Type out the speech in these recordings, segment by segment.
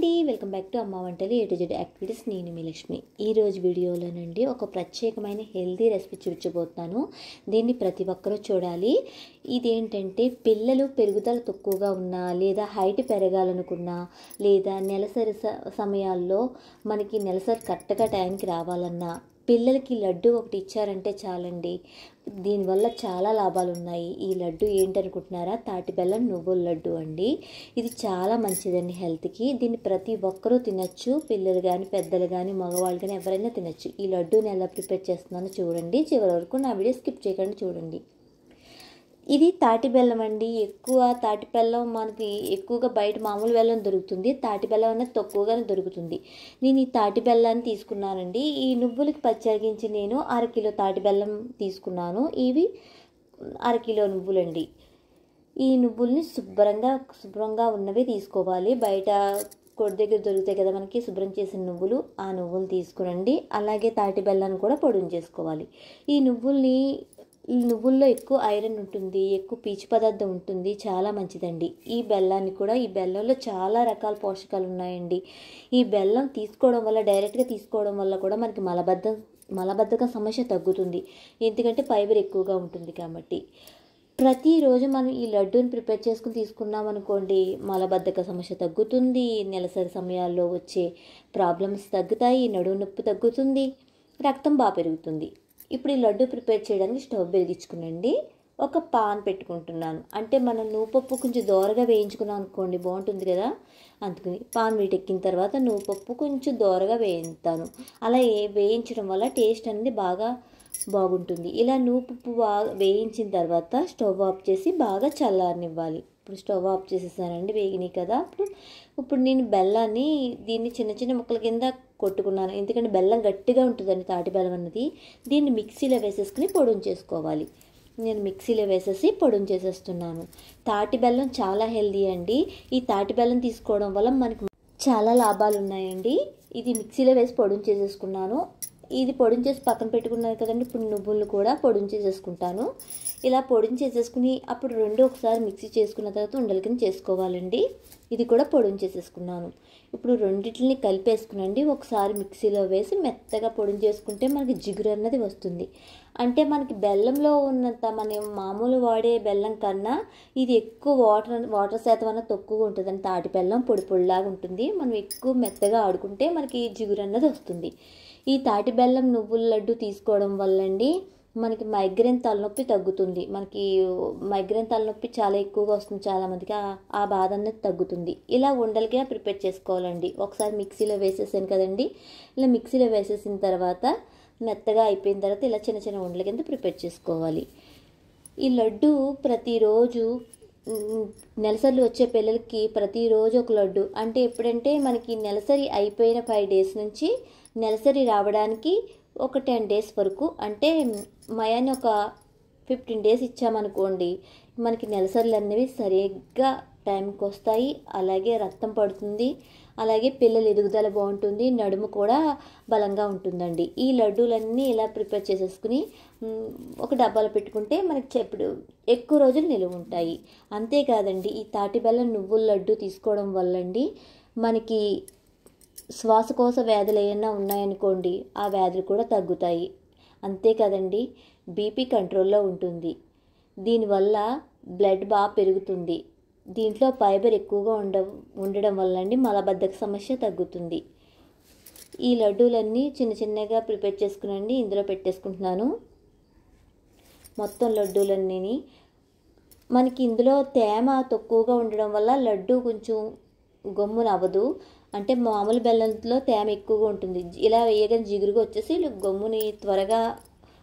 అండి, welcome back to అమ్మ వంటలు ఏ టు జెడ్ యాక్టివిటీస్. నేను మీ లక్ష్మి. ఈరోజు వీడియోలోనండి ఒక ప్రత్యేకమైన హెల్తీ రెసిపీ చూపించబోతున్నాను. దీన్ని ప్రతి ఒక్కరూ చూడాలి. ఇదేంటంటే పిల్లలు పెరుగుదల తక్కువగా ఉన్నా, లేదా హైట్ పెరగాలనుకున్నా, లేదా నెలసరి సమయాల్లో మనకి నెలసరి కరెక్ట్గా టైంకి రావాలన్నా పిల్లలకి లడ్డు ఒకటి ఇచ్చారంటే చాలండి. దీనివల్ల చాలా లాభాలు ఉన్నాయి. ఈ లడ్డు ఏంటనుకుంటున్నారా? తాటి బెల్లం నువ్వుల లడ్డు అండి. ఇది చాలా మంచిదండి హెల్త్కి. దీన్ని ప్రతి ఒక్కరూ తినచ్చు. పిల్లలు కానీ, పెద్దలు కానీ, మగవాళ్ళు కానీ ఎవరైనా తినచ్చు. ఈ లడ్డూని ఎలా ప్రిపేర్ చేస్తున్నానో చూడండి. చివరి వరకు నా వీడియో స్కిప్ చేయకుండా చూడండి. ఇది తాటి బెల్లం అండి. తాటి బెల్లం మనకి ఎక్కువగా బయట మామూలు బెల్లం దొరుకుతుంది. తాటి బెల్లం అనేది తక్కువగానే దొరుకుతుంది. నేను ఈ తాటి బెల్లాన్ని తీసుకున్నానండి. ఈ నువ్వులకి ప్రత్యేకించి నేను 1/2 కిలో తాటి బెల్లం తీసుకున్నాను. ఇవి 1/2 కిలో నువ్వులండి. ఈ నువ్వుల్ని శుభ్రంగా ఉన్నవి తీసుకోవాలి. బయట కొడి దగ్గర దొరుకుతాయి కదా మనకి శుభ్రం చేసిన నువ్వులు, ఆ నువ్వులు తీసుకురండి. అలాగే తాటి బెల్లాన్ని కూడా పొడిని చేసుకోవాలి. ఈ నువ్వుల్లో ఎక్కువ ఐరన్ ఉంటుంది, ఎక్కువ పీచు పదార్థం ఉంటుంది, చాలా మంచిదండి. ఈ బెల్లంలో చాలా రకాల పోషకాలు ఉన్నాయండి. ఈ బెల్లం తీసుకోవడం వల్ల, డైరెక్ట్గా తీసుకోవడం వల్ల కూడా మనకి మలబద్ధకం సమస్య తగ్గుతుంది. ఎందుకంటే ఫైబర్ ఎక్కువగా ఉంటుంది కాబట్టి. ప్రతిరోజు మనం ఈ లడ్డూని ప్రిపేర్ చేసుకుని తీసుకున్నాం అనుకోండి, మలబద్ధక సమస్య తగ్గుతుంది, నెలసరి సమయాల్లో వచ్చే ప్రాబ్లమ్స్ తగ్గుతాయి, నడుము నొప్పి తగ్గుతుంది, రక్తం బాగా పెరుగుతుంది. ఇప్పుడు ఈ లడ్డు ప్రిపేర్ చేయడానికి స్టవ్ వెలిగించుకునండి. ఒక పాన్ పెట్టుకుంటున్నాను. అంటే మనం నువ్వుపప్పు కొంచెం దోరగా వేయించుకున్నాం అనుకోండి, బాగుంటుంది కదా. అందుకని పాన్ వీటెక్కిన తర్వాత నువ్వుపప్పు కొంచెం దోరగా వేయిస్తాను. అలా వేయించడం వల్ల టేస్ట్ అనేది బాగుంటుంది. ఇలా నువ్వుపప్పు బాగా వేయించిన తర్వాత స్టవ్ ఆఫ్ చేసి బాగా చల్లారనివ్వాలి. ఇప్పుడు స్టవ్ ఆఫ్ చేసేసానండి, వేగినాయి కదా. ఇప్పుడు నేను దీన్ని చిన్న చిన్న ముక్కల కింద కొట్టుకున్నాను. ఎందుకంటే బెల్లం గట్టిగా ఉంటుందండి తాటి బెల్లం అన్నది. దీన్ని మిక్సీలో వేసేసుకుని పొడిని చేసుకోవాలి. నేను మిక్సీలో వేసేసి పొడిని చేసేస్తున్నాను. తాటి బెల్లం చాలా హెల్దీ అండి. ఈ తాటి బెల్లం తీసుకోవడం వల్ల మనకి చాలా లాభాలు ఉన్నాయండి. ఇది మిక్సీలో వేసి పొడిని చేసేసుకున్నాను. ఇది పొడిని చేసి పక్కన పెట్టుకున్నాను కదండి. ఇప్పుడు నువ్వులు కూడా పొడిని చేసేసుకుంటాను. ఇలా పొడిని చేసేసుకుని అప్పుడు ఒకసారి మిక్సీ చేసుకున్న తర్వాత ఉండల కింద చేసుకోవాలండి. ఇది కూడా పొడిని చేసేసుకున్నాను. ఇప్పుడు రెండింటిని కలిపేసుకునండి. ఒకసారి మిక్సీలో వేసి మెత్తగా పొడిని చేసుకుంటే మనకి జిగురు అన్నది వస్తుంది. అంటే మనకి బెల్లంలో ఉన్నంత మనం మామూలు వాడే బెల్లం కన్నా ఇది ఎక్కువ వాటర్ శాతం అన్నది తక్కువగా ఉంటుందని తాటి బెల్లం పొడిలాగా ఉంటుంది. మనం ఎక్కువ మెత్తగా ఆడుకుంటే మనకి జిగురు అన్నది వస్తుంది. ఈ తాటి బెల్లం నువ్వుల లడ్డు తీసుకోవడం వల్లండి మనకి మైగ్రేన్ తలనొప్పి తగ్గుతుంది. మనకి మైగ్రేన్ తలనొప్పి చాలా ఎక్కువగా వస్తుంది చాలామందికి. ఆ బాధ అనేది తగ్గుతుంది. ఇలా ఉండలుగా ప్రిపేర్ చేసుకోవాలండి. ఒకసారి మిక్సీలో వేసేసాను కదండి. ఇలా మిక్సీలో వేసేసిన తర్వాత మెత్తగా అయిపోయిన తర్వాత ఇలా చిన్న చిన్న ఉండల కింద ప్రిపేర్ చేసుకోవాలి. ఈ లడ్డు ప్రతిరోజు నెలసరి వచ్చే పిల్లలకి ప్రతిరోజు ఒక లడ్డు. అంటే ఎప్పుడంటే మనకి నెలసరి అయిపోయిన 5 days నుంచి నెలసరి రావడానికి ఒక 10 days వరకు, అంటే మయాన్ని ఒక 15 days ఇచ్చామనుకోండి, మనకి నెలసరిలు అనేవి సరిగ్గా టైంకి వస్తాయి. అలాగే రక్తం పడుతుంది. అలాగే పిల్లల ఎదుగుదల బాగుంటుంది. నడుము కూడా బలంగా ఉంటుందండి. ఈ లడ్డూలన్నీ ఇలా ప్రిపేర్ చేసేసుకుని ఒక డబ్బాలో పెట్టుకుంటే మనకి ఎక్కువ రోజులు నిలువ ఉంటాయి. అంతేకాదండి, ఈ తాటి బెల్లం నువ్వుల లడ్డు తీసుకోవడం వల్లండి మనకి శ్వాసకోశ వ్యాధులు ఏమైనా ఉన్నాయనుకోండి, ఆ వ్యాధులు కూడా తగ్గుతాయి. అంతేకాదండి, బీపీ కంట్రోల్లో ఉంటుంది. దీనివల్ల బ్లడ్ బాగా పెరుగుతుంది. దీంట్లో ఫైబర్ ఎక్కువగా ఉండడం వల్లండి మలబద్ధక సమస్య తగ్గుతుంది. ఈ లడ్డూలన్నీ చిన్న చిన్నగా ప్రిపేర్ చేసుకునండి. ఇందులో పెట్టేసుకుంటున్నాను మొత్తం లడ్డూలన్నీ. మనకి ఇందులో తేమ తక్కువగా ఉండడం వల్ల లడ్డు కొంచెం గమ్మున అవ్వదు. అంటే మామూలు బెల్లంలో తేమ ఎక్కువగా ఉంటుంది. ఇలా వేయగానే జిగురుగా వచ్చేసి గమ్ముని త్వరగా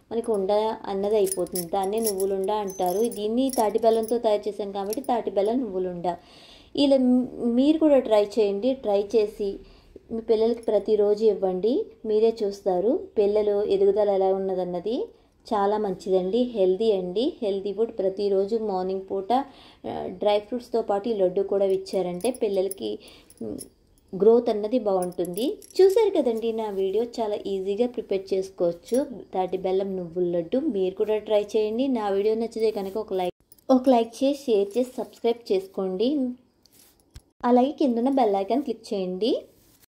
మనకి ఉండ అన్నది అయిపోతుంది. దాన్నే నువ్వులుండ అంటారు. దీన్ని తాటి బెల్లంతో తయారు చేశాను కాబట్టి తాటి బెల్లం నువ్వులుండ. ఇలా మీరు కూడా ట్రై చేయండి. ట్రై చేసి మీ పిల్లలకి ప్రతిరోజు ఇవ్వండి. మీరే చూస్తారు పిల్లలు ఎదుగుదల ఎలా ఉన్నదన్నది. చాలా మంచిదండి, హెల్దీ అండి. హెల్దీ ఫుడ్ ప్రతిరోజు మార్నింగ్ పూట డ్రై ఫ్రూట్స్తో పాటు ఈ లడ్డు కూడా ఇచ్చారంటే పిల్లలకి గ్రోత్ అన్నది బాగుంటుంది. చూసారు కదండి నా వీడియో. చాలా ఈజీగా ప్రిపేర్ చేసుకోవచ్చు తాటి బెల్లం నువ్వుల లడ్డు. మీరు కూడా ట్రై చేయండి. నా వీడియో నచ్చితే కనుక ఒక లైక్ చేసి, షేర్ చేసి, సబ్స్క్రైబ్ చేసుకోండి. అలాగే కింద బెల్ ఐకాన్ క్లిక్ చేయండి.